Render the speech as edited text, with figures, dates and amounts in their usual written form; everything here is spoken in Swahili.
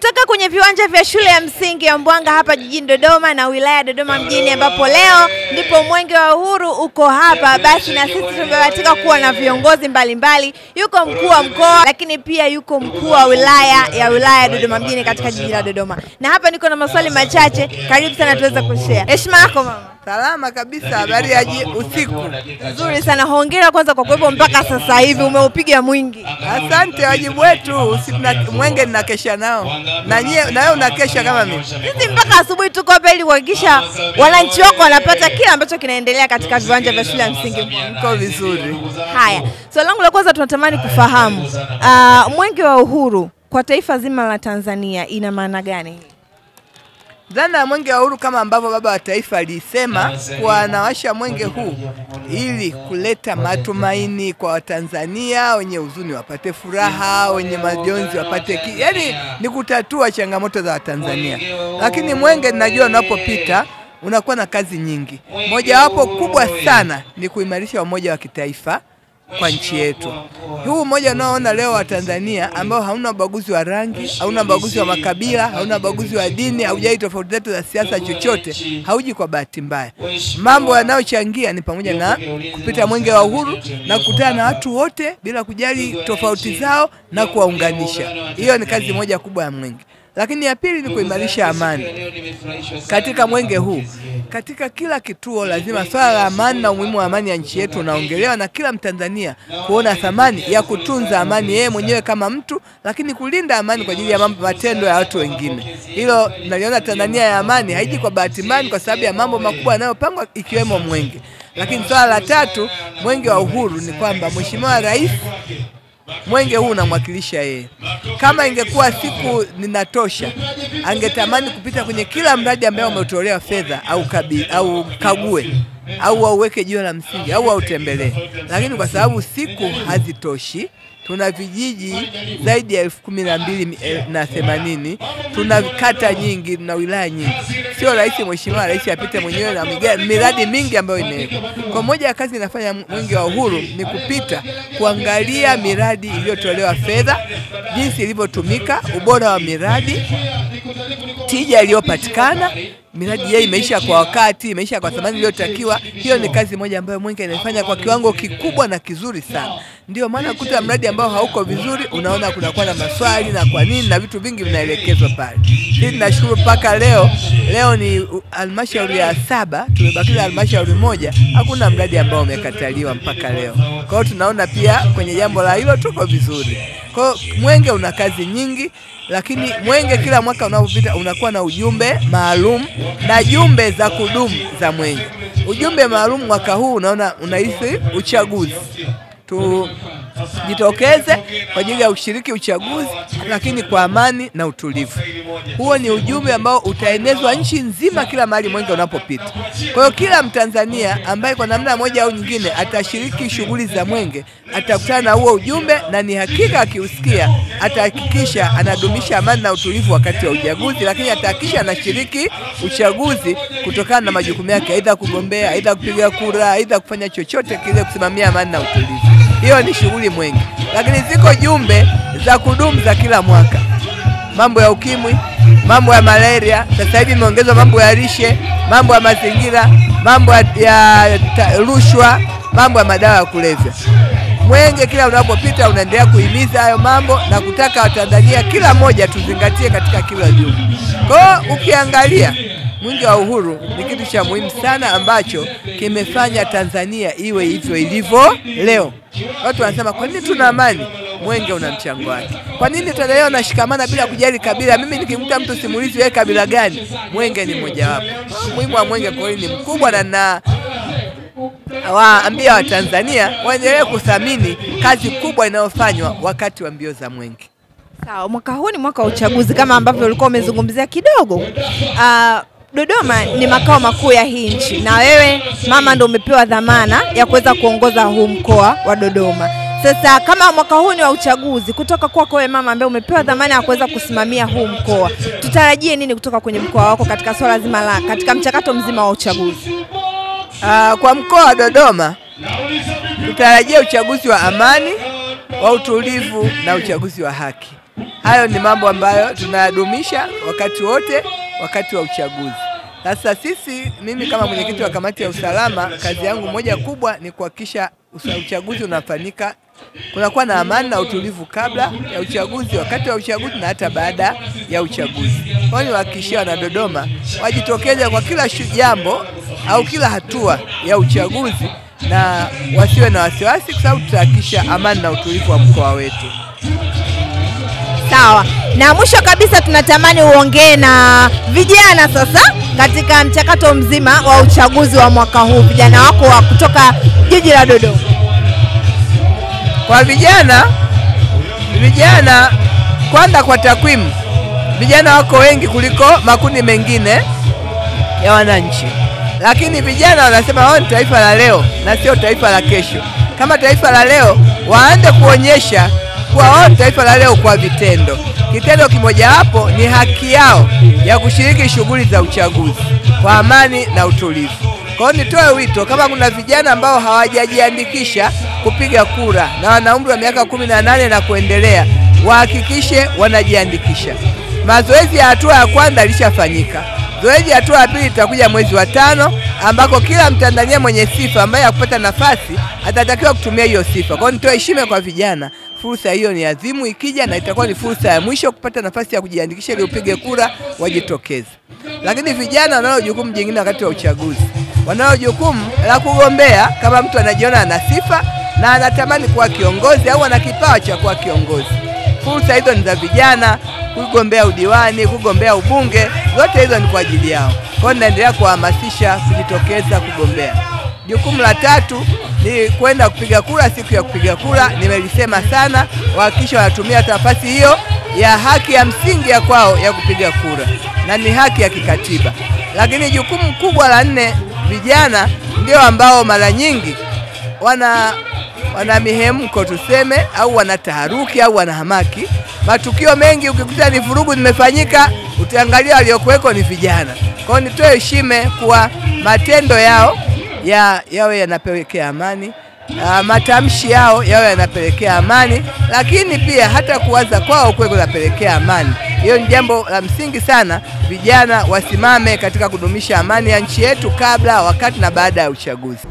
Kutoka kwenye viwanja vya shule ya msingi ya Mbwanga hapa jijini Dodoma na wilaya ya Dodoma mjini, ambapo leo ndipo Mwenge wa Uhuru uko hapa. Basi na sisi tumebahatika kuwa na viongozi mbalimbali. Yuko mkuu wa mkoa, lakini pia yuko mkuu wa wilaya ya Dodoma mjini katika jiji la Dodoma. Na hapa niko na maswali machache. Karibu sana tuweze kushare. Heshima yako mama. Salama kabisa, habari ya usiku. Nzuri sana. Hongera kwanza kwa kuwepo mpaka sasa hivi, umeupiga mwingi. Asante, wajibu wetu. Usiku na mwenge ninakesha nao. Na wewe unakesha kama mimi. Sisi mpaka asubuhi tuko hapa ili kuhakikisha wananchi wako wanapata kile ambacho kinaendelea katika viwanja vya shule ya msingi. Mko vizuri. Haya, swali langu la kwanza tunatamani kufahamu, Mwenge wa Uhuru kwa taifa zima la Tanzania ina maana gani? Dhana ya Mwenge wa Uhuru kama ambavyo baba wa taifa alisema kwa anawasha mwenge huu ili kuleta matumaini kwa Watanzania, wenye huzuni wapate furaha, wenye majonzi wapate yani ni kutatua changamoto za Watanzania. Lakini mwenge ninajua unapopita unakuwa na kazi nyingi. Mojawapo kubwa sana ni kuimarisha umoja wa kitaifa kwa nchi yetu. Huu mmoja unaoona leo wa Tanzania ambao hauna ubaguzi wa rangi, hauna ubaguzi wa makabila, hauna ubaguzi wa dini, haujai tofauti zetu za siasa chochote, hauji kwa bahati mbaya. Mambo yanayochangia ni pamoja na kupita Mwenge wa Uhuru na kukutana na watu wote bila kujali tofauti zao na kuwaunganisha. Hiyo ni kazi moja kubwa ya mwenge. Lakini ya pili ni kuimarisha amani. Katika mwenge huu, katika kila kituo lazima swala la amani na umuhimu wa amani ya nchi yetu unaongelewa na kila Mtanzania kuona thamani ya kutunza amani yeye mwenyewe kama mtu, lakini kulinda amani kwa ajili ya matendo ya watu wengine. Hilo naliona Tanzania ya amani haiji kwa bahati mbaya, kwa sababu ya mambo makubwa yanayopangwa ikiwemo mwenge. Lakini swala la tatu, Mwenge wa Uhuru ni kwamba Mheshimiwa Rais mwenge huu unamwakilisha yeye. Kama ingekuwa siku ninatosha, angetamani kupita kwenye kila mradi ambao umetolewa fedha au kague au auweke jiwe la msingi au autembelee. Lakini kwa sababu siku hazitoshi, tuna vijiji zaidi ya 12,080, tuna kata nyingi na wilaya nyingi. Sio rahisi Mheshimiwa Rais apite mwenyewe na miradi mingi ambayo imewekwa. Kwa moja ya kazi inafanya Mwenge wa Uhuru ni kupita kuangalia miradi iliyotolewa fedha, jinsi ilivyotumika, ubora wa miradi, tija iliyopatikana, miradi yeye imeisha kwa wakati, imeisha kwa thamani iliyotakiwa. Hiyo ni kazi moja ambayo mwenge inafanya kwa kiwango kikubwa na kizuri sana. Ndio maana kuta mradi ambao hauko vizuri unaona kunakuwa na maswali na kwa nini na vitu vingi vinaelekezwa pale. Sisi tunashukuru mpaka leo ni halmashauri ya 7, tumebakiza halmashauri moja, hakuna mradi ambao umekataliwa mpaka leo. Kwa hiyo tunaona pia kwenye jambo la hilo tuko vizuri. Kwa hiyo mwenge una kazi nyingi, lakini mwenge kila mwaka unapopita unakuwa na ujumbe maalum na jumbe za kudumu za mwenge. Ujumbe maalum mwaka huu unaona unahisi uchaguzi. Tujitokeze kwa ajili ya ushiriki uchaguzi, lakini kwa amani na utulivu. Huo ni ujumbe ambao utaenezwa nchi nzima kila mahali mwenge unapopita. Kwa hiyo kila Mtanzania ambaye kwa namna moja au nyingine atashiriki shughuli za mwenge atakutana na huo ujumbe, na ni hakika akiusikia atahakikisha anadumisha amani na utulivu wakati wa uchaguzi, lakini atahakikisha anashiriki uchaguzi kutokana na majukumu yake, aidha kugombea, aidha kupiga kura, aidha kufanya chochote kile kusimamia amani na utulivu. Hiyo ni shughuli mwenge. Lakini ziko jumbe za kudumu za kila mwaka. Mambo ya ukimwi, mambo ya malaria, sasa hivi imeongezwa mambo ya lishe, mambo ya mazingira, mambo ya rushwa, mambo ya madawa ya kulevya. Mwenge kila unapopita unaendelea kuhimiza hayo mambo na kutaka Watanzania kila moja tuzingatie katika kila jumbe. Kwa hiyo ukiangalia Mwenge wa Uhuru ni kitu cha muhimu sana ambacho kimefanya Tanzania iwe hivyo ilivyo leo. Watu wanasema kwa nini tuna amani? Mwenge una mchango wake. Kwa nini Tanzania unashikamana bila kujali kabila? Mimi nikimkuta mtu simulizi wewe kabila gani? Mwenge ni mmoja wapo. Muhimu wa mwenge kwa ni mkubwa, na waambia Watanzania waendelee kuthamini kazi kubwa inayofanywa wakati wa mbio za mwenge. Sawa, mwaka huu ni mwaka wa uchaguzi kama ambavyo ulikuwa umezungumzia kidogo. Dodoma ni makao makuu ya hii nchi, na wewe mama ndio umepewa dhamana ya kuweza kuongoza huu mkoa wa Dodoma. Sasa kama mwaka huu ni wa uchaguzi, kutoka kwako wewe mama ambaye umepewa dhamana ya kuweza kusimamia huu mkoa, tutarajie nini kutoka kwenye mkoa wako katika swala zima la katika mchakato mzima wa uchaguzi? Kwa mkoa wa Dodoma tutarajie uchaguzi wa amani, wa utulivu na uchaguzi wa haki. Hayo ni mambo ambayo tunayadumisha wakati wote, wakati wa uchaguzi. Sasa mimi kama mwenyekiti wa kamati ya usalama, kazi yangu moja kubwa ni kuhakikisha uchaguzi unafanyika, kunakuwa na amani na utulivu kabla ya uchaguzi, wakati wa uchaguzi na hata baada ya uchaguzi. Kwa hiyo niwahakikishie wana Dodoma wajitokeze kwa kila jambo au kila hatua ya uchaguzi na wasiwe na wasiwasi, kwa sababu tutahakikisha amani na utulivu wa mkoa wetu. Sawa. Na mwisho kabisa tunatamani uongee na vijana sasa katika mchakato mzima wa uchaguzi wa mwaka huu, vijana wako wa kutoka jiji la Dodoma. Kwa vijana kwanza, kwa takwimu, vijana wako wengi kuliko makundi mengine ya wananchi, lakini vijana wanasema wao ni taifa la leo na sio taifa la kesho. Kama taifa la leo, waanze kuonyesha kuwa wao ni taifa la leo kwa vitendo. Kitendo kimoja hapo ni haki yao ya kushiriki shughuli za uchaguzi kwa amani na utulivu. Kwa hiyo nitoe wito, kama kuna vijana ambao hawajajiandikisha kupiga kura na wana umri wa miaka 18 na kuendelea, wahakikishe wanajiandikisha. Mazoezi ya hatua ya kwanza yalishafanyika. Zoezi ya hatua ya pili itakuja mwezi wa 5, ambako kila Mtanzania mwenye sifa ambaye akupata nafasi atatakiwa kutumia hiyo sifa. Kwa hiyo nitoe heshima kwa vijana. Fursa hiyo ni adhimu, ikija na itakuwa ni fursa ya mwisho kupata nafasi ya kujiandikisha ili upige kura, wajitokeze. Lakini vijana wanalo jukumu jingine wakati wa uchaguzi. Wanalo jukumu la kugombea. Kama mtu anajiona ana sifa na anatamani kuwa kiongozi au ana kipawa cha kuwa kiongozi, fursa hizo ni za vijana. Kugombea udiwani, kugombea ubunge, zote hizo ni kwa ajili yao. Kwa hiyo naendelea kuhamasisha kujitokeza kugombea. Jukumu la 3 ni kwenda kupiga kura siku ya kupiga kura. Nimelisema sana, wahakikisha wanatumia nafasi hiyo ya haki ya msingi ya kwao ya kupiga kura, na ni haki ya kikatiba. Lakini jukumu kubwa la 4, vijana ndio ambao mara nyingi wana mihemko tuseme, au wana taharuki au wana hamaki. Matukio mengi ukikuta ni vurugu zimefanyika, utaangalia waliokuweko ni vijana. Kwa hiyo nitoe heshima kwa matendo yao yawe yanapelekea amani, matamshi yao yawe yanapelekea amani, lakini pia hata kuwaza kwao kuwe kunapelekea amani. Hiyo ni jambo la msingi sana. Vijana wasimame katika kudumisha amani ya nchi yetu kabla, wakati na baada ya uchaguzi.